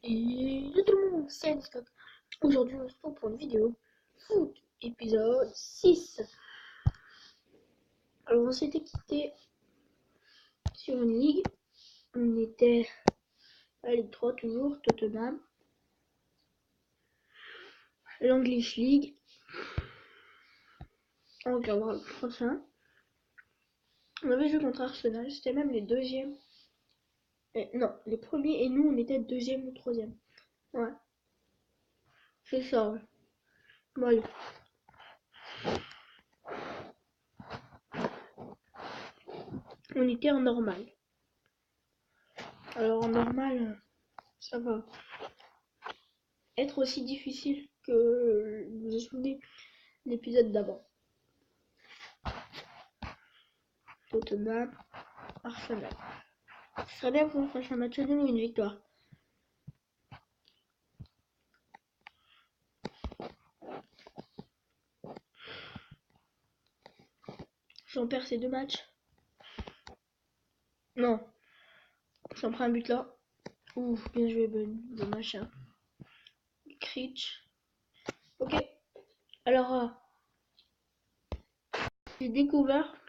Et tout le monde, c'est Aniscock. Aujourd'hui, on se retrouve pour une vidéo foot, épisode 6. Alors, on s'était quitté sur une ligue. On était à la Ligue 3 toujours, Tottenham. L'English League. On regardera le prochain. On avait joué contre Arsenal, c'était même les deuxièmes. Non, les premiers et nous, on était deuxième ou troisième. Ouais. C'est ça, ouais. Bon, allez. On était en normal. Alors en normal, ça va être aussi difficile que vous vous souvenez l'épisode d'avant. Tottenham, Arsenal. Ce serait bien qu'on fasse un match nul ou une victoire. Si on perd ces deux matchs. Non. Si on prend un but là. Ouf, bien joué, bon machin. Critch. Ok. Alors, j'ai découvert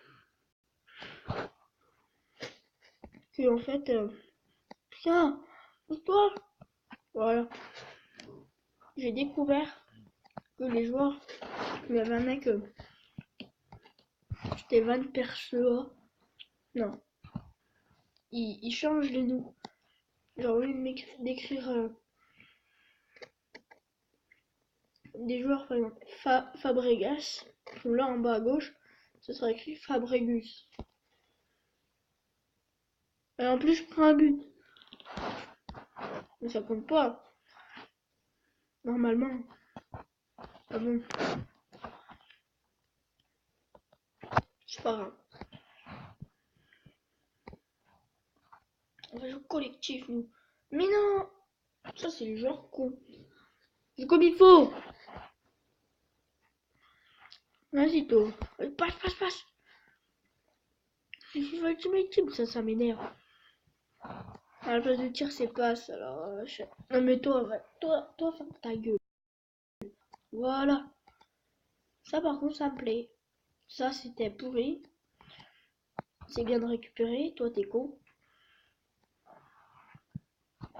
que en fait, tiens, toi, voilà. J'ai découvert que les joueurs, il y avait un mec, c'était Van Persie. Non. Il change les noms. Genre, au lieu d'écrire des joueurs, par exemple, Fabregas, là en bas à gauche, ce sera écrit Fabregus. Et en plus, je prends un but. Mais ça compte pas. Normalement. Ah bon. C'est pas grave. On va jouer collectif, nous. Mais non. Ça, c'est le genre con. C'est comme il faut. Vas-y, toi. Passe. C'est FIFA Ultimate Team, ça m'énerve. À la place de tir, c'est passe. Alors, non, mais toi, ferme ta gueule. Voilà. Ça, par contre, ça me plaît. Ça, c'était pourri. C'est bien de récupérer. Toi, t'es con.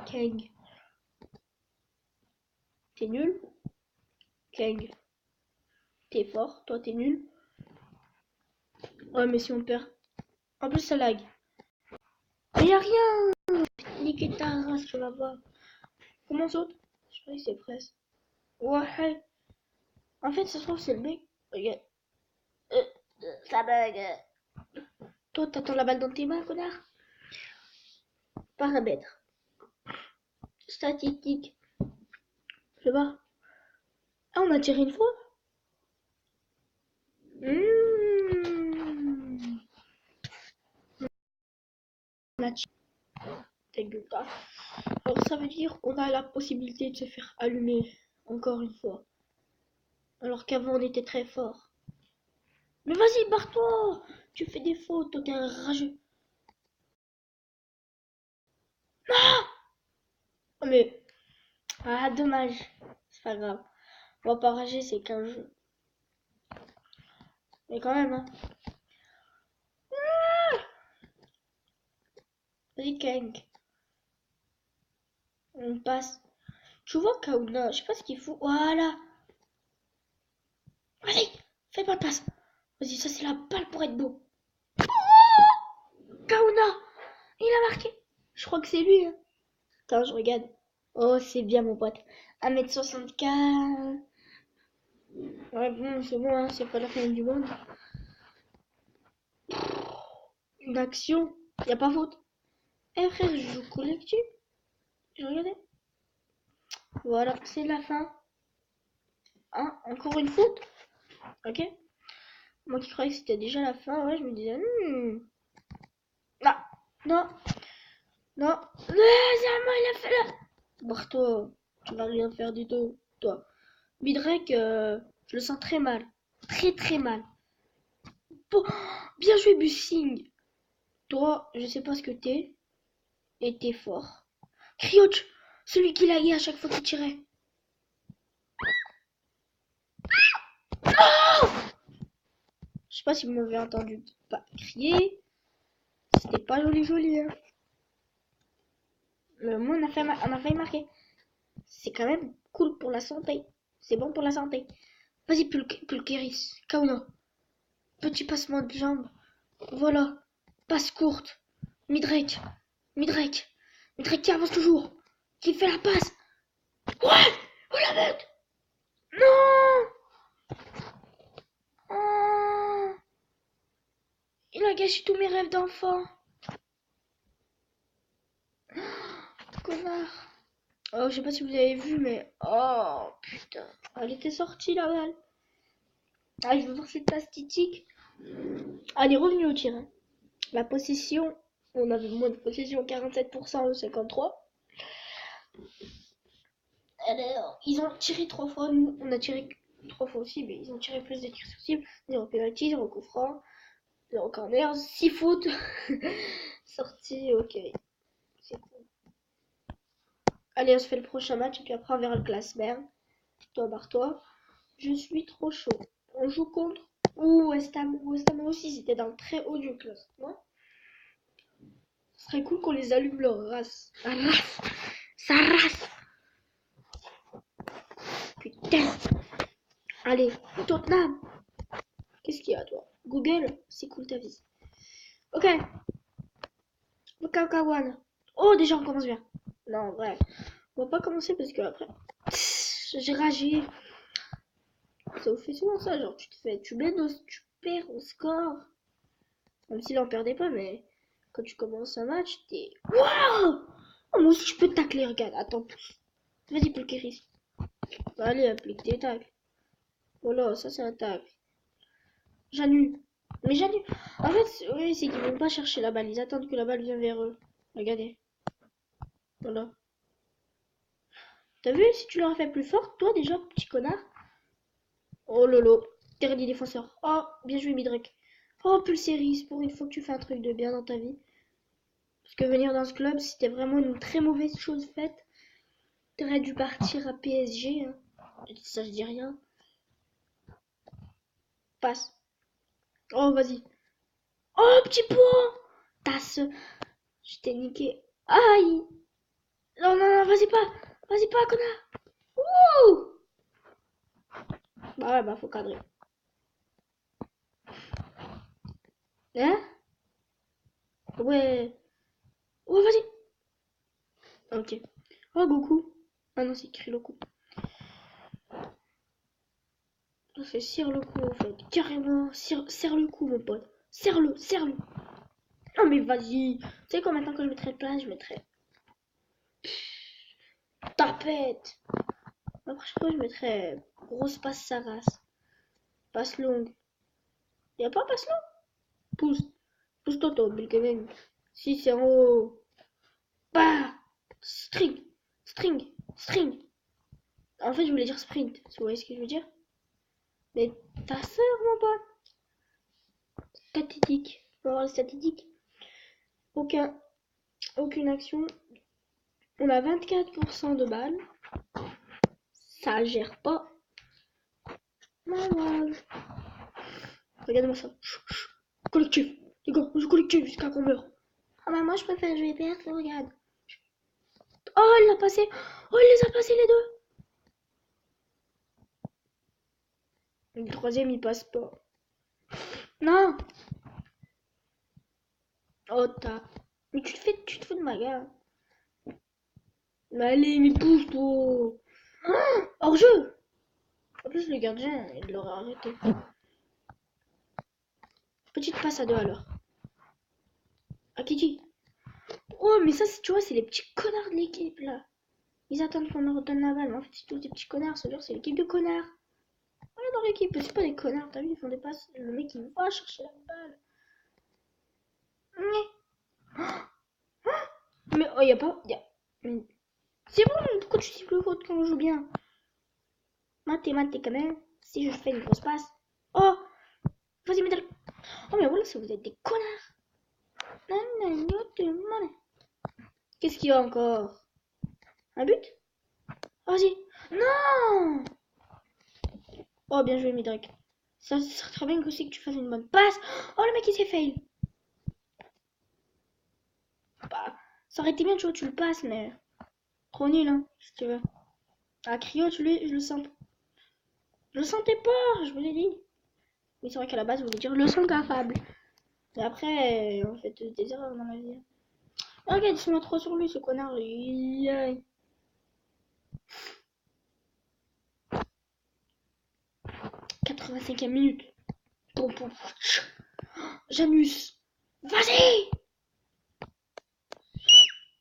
Kang. T'es nul. Kang. T'es fort. Toi, t'es nul. Ouais, mais si on perd. En plus, ça lag. Mais y'a rien. Niquer ta race, tu vas voir. Comment saute? Je crois que c'est presque. Ouais. En fait, ça se trouve, c'est le mec. Regarde. Ça bug. Toi, t'attends la balle dans tes mains, connard. Paramètres. Statistique. Je vois. Ah, on a tiré une fois. On a tiré. Alors, ça veut dire qu'on a la possibilité de se faire allumer encore une fois. Alors qu'avant, on était très fort. Mais vas-y, barre-toi. Tu fais des fautes, toi, t'es un rageux. Oh, mais... Ah, dommage. C'est pas grave. On va pas rager, c'est qu'un jeu. Mais quand même, hein. Vas-y, Kang. On passe. Tu vois, Kauna, je sais pas ce qu'il faut. Voilà. Vas-y, fais pas de passe. Vas-y, ça c'est la balle pour être beau. Kauna, il a marqué. Je crois que c'est lui. Hein. Attends, je regarde. Oh, c'est bien, mon pote. 1m64. Ouais, bon, c'est bon, hein, c'est pas la fin du monde. Une action, y a pas faute. Eh frère, je joue collectif. Je regardais. Voilà, c'est la fin. Hein, encore une faute. Ok. Moi qui croyais que c'était déjà la fin, ouais, je me disais. Non. Non. Il a fait là. Barre-toi. Tu vas rien faire du tout, toi. Midrek, je le sens très mal. Très mal. Bon, bien joué, Bussing. Toi, je sais pas ce que t'es. Et t'es fort. Crioch. Celui qui laguait à chaque fois qu'il tirait. Non! Je sais pas si vous m'avez entendu pas crier. C'était pas joli, hein. Mais au moins, on a failli marquer. C'est quand même cool pour la santé. C'est bon pour la santé. Vas-y, Pulkeris. Kauna. Petit passement de jambe. Voilà. Passe courte. Midrake. Midrake qui avance toujours. Qui fait la passe. Ouais! Oh la bête! Non! Oh, il a gâché tous mes rêves d'enfant. Connard. Oh, je sais pas si vous avez vu, mais... Oh, putain. Elle était sortie, la balle. Ah, je veux voir cette statistique. Elle est revenue au tir. Hein. La possession, on avait moins de possession, 47% au 53. Alors, ils ont tiré 3 fois. Nous, on a tiré 3 fois aussi, mais ils ont tiré plus de tirs sur cible. 0 penalty, 0 coup franc, 0 corner, 6 fautes. Sortie, ok. C'est cool. Allez, on se fait le prochain match et puis après on verra le classement. Toi, barre-toi. Je suis trop chaud. On joue contre West Ham. West Ham aussi, c'était dans le très haut du classement. Ce serait cool qu'on les allume leur race. Sa race. Putain. Allez, Tottenham. Qu'est-ce qu'il y a, toi? Google, c'est cool ta vie. Ok. Wakawan. Oh, déjà, on commence bien. Non, bref. On va pas commencer parce que après, j'ai ragé. Ça vous fait souvent ça, genre tu perds au score. Même si là on perdait pas, mais quand tu commences un match, t'es. Waouh! Oh, moi aussi je peux tacler, regarde, attends. Vas-y, Pulkeris. Allez, applique tes tacles. Voilà, ça c'est un tacle. J'annule. Mais j'annule. En fait, oui, c'est qu'ils vont pas chercher la balle, ils attendent que la balle vienne vers eux. Regardez. Voilà. T'as vu, si tu l'aurais fait plus fort, toi déjà, petit connard. Oh lolo, dernier défenseur. Oh, bien joué Midrek. Oh Pulseris, pour une fois que tu fais un truc de bien dans ta vie. Parce que venir dans ce club, c'était vraiment une très mauvaise chose faite. T'aurais dû partir à PSG. Hein. Ça, je dis rien. Passe. Oh, vas-y. Oh, petit point. Tasse. Je t'ai niqué. Aïe. Non, non, non, vas-y pas. Vas-y pas, connard. Ouh. Bah ouais, bah faut cadrer. Hein? Ouais. Oh, vas-y. Ok. Oh, Goku. Ah non, c'est Kriloku. On fait serre le cou en fait. Carrément. Serre le cou, mon pote. Serre-le, serre-le. Non, mais vas-y. Tu sais quoi, maintenant que je mettrai place, je mettrai. Tapette. Après, je crois que je mettrai grosse passe sa race. Passe longue. Y'a pas passe longue? Pousse. Pousse Toto, mais quand même. Si c'est en haut. Bah. String. String. String. En fait, je voulais dire sprint. Vous voyez ce que je veux dire? Mais ta soeur, mon pote. Statistique. On va voir les statistiques. Aucune action. On a 24% de balles. Ça gère pas. Malade. Regardez-moi ça. Collectif. Les gars, on joue collectif jusqu'à qu'on meurt. Ah bah moi je préfère jouer perso, regarde. Oh, il l'a passé. Oh, il les a passés les deux. Le troisième, il passe pas. Non. Oh, t'as. Mais tu te fous de ma gueule. Mais allez, mais pousse-toi. Oh, hors-jeu. En plus, le gardien, il l'aurait arrêté. Petite passe à deux alors. Akiji. Oh, mais ça, tu vois, c'est les petits connards de l'équipe là. Ils attendent qu'on leur redonne la balle. Mais en fait, c'est tous des petits connards. Ça veut dire c'est l'équipe de connards. Voilà dans l'équipe. C'est pas des connards. T'as vu, ils font des passes. Le mec, il va chercher la balle. Mais oh, y a pas. C'est bon, pourquoi tu siffles le faute quand on joue bien? Maté quand même. Si je fais une grosse passe. Oh, vas-y, mets le. Oh, mais voilà, ça vous êtes des connards. Qu'est-ce qu'il y a encore? Un but? Vas-y. Non! Oh, bien joué, Midrick. Ça serait très bien aussi que tu fasses une bonne passe. Oh, le mec, il s'est fail. Bah, ça aurait été bien, tu vois, tu le passes, mais trop nul, hein, si tu veux. Ah, Cryo, je le sens. Je le sentais pas, je vous l'ai dit. Mais c'est vrai qu'à la base, je voulais dire le son capable. Et après, on fait des erreurs dans la vie. Oh, regarde, ils sont trop sur lui, ce connard. 85e minute. Pom, pom. Janus. Vas-y!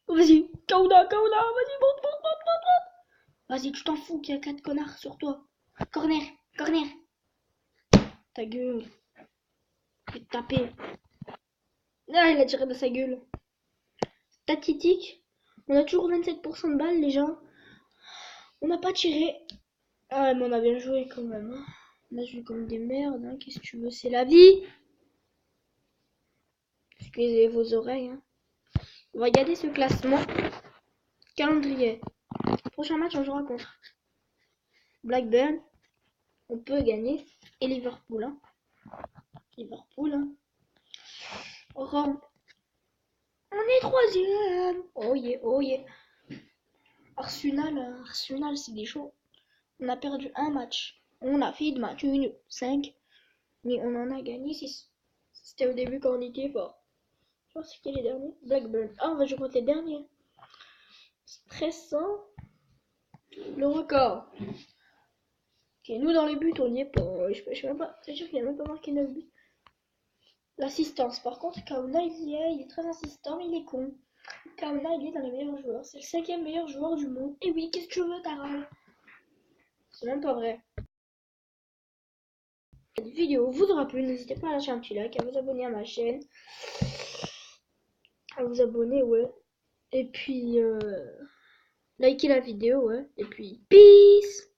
Vas-y, Kauda, vas-y, monte. Vas-y, tu t'en fous qu'il y a 4 connards sur toi. Corner. Ta gueule. Je vais te taper. Ah, il a tiré de sa gueule. Statistique. On a toujours 27% de balles, les gens. On n'a pas tiré. Ah, mais on a bien joué quand même. Hein. On a joué comme des merdes. Hein. Qu'est-ce que tu veux? C'est la vie. Excusez vos oreilles. Hein. On va regarder ce classement. Calendrier. Prochain match, on jouera contre Blackburn. On peut gagner. Et Liverpool. Hein. Hein. Rome. On est troisième. Oh yeah. Arsenal, c'est des chauds. On a perdu un match. On a fait de match 5. Mais on en a gagné 6. C'était au début quand on était fort. Je pense que c'était les derniers. Blackburn. Ah, on va jouer contre les derniers. Stressant. Le record. Ok, nous dans les buts, on n'y est pas. Je sais même pas. C'est sûr qu'il n'a même pas marqué 9 buts. L'assistance. Par contre, Kauna, il est très insistant, mais il est con. Kauna, il est dans les meilleurs joueurs. C'est le 5e meilleur joueur du monde. Et oui, qu'est-ce que tu veux, Taral? C'est même pas vrai. Cette vidéo vous aura plu, n'hésitez pas à lâcher un petit like, à vous abonner à ma chaîne. À vous abonner, ouais. Et puis, likez la vidéo, ouais. Et puis, peace!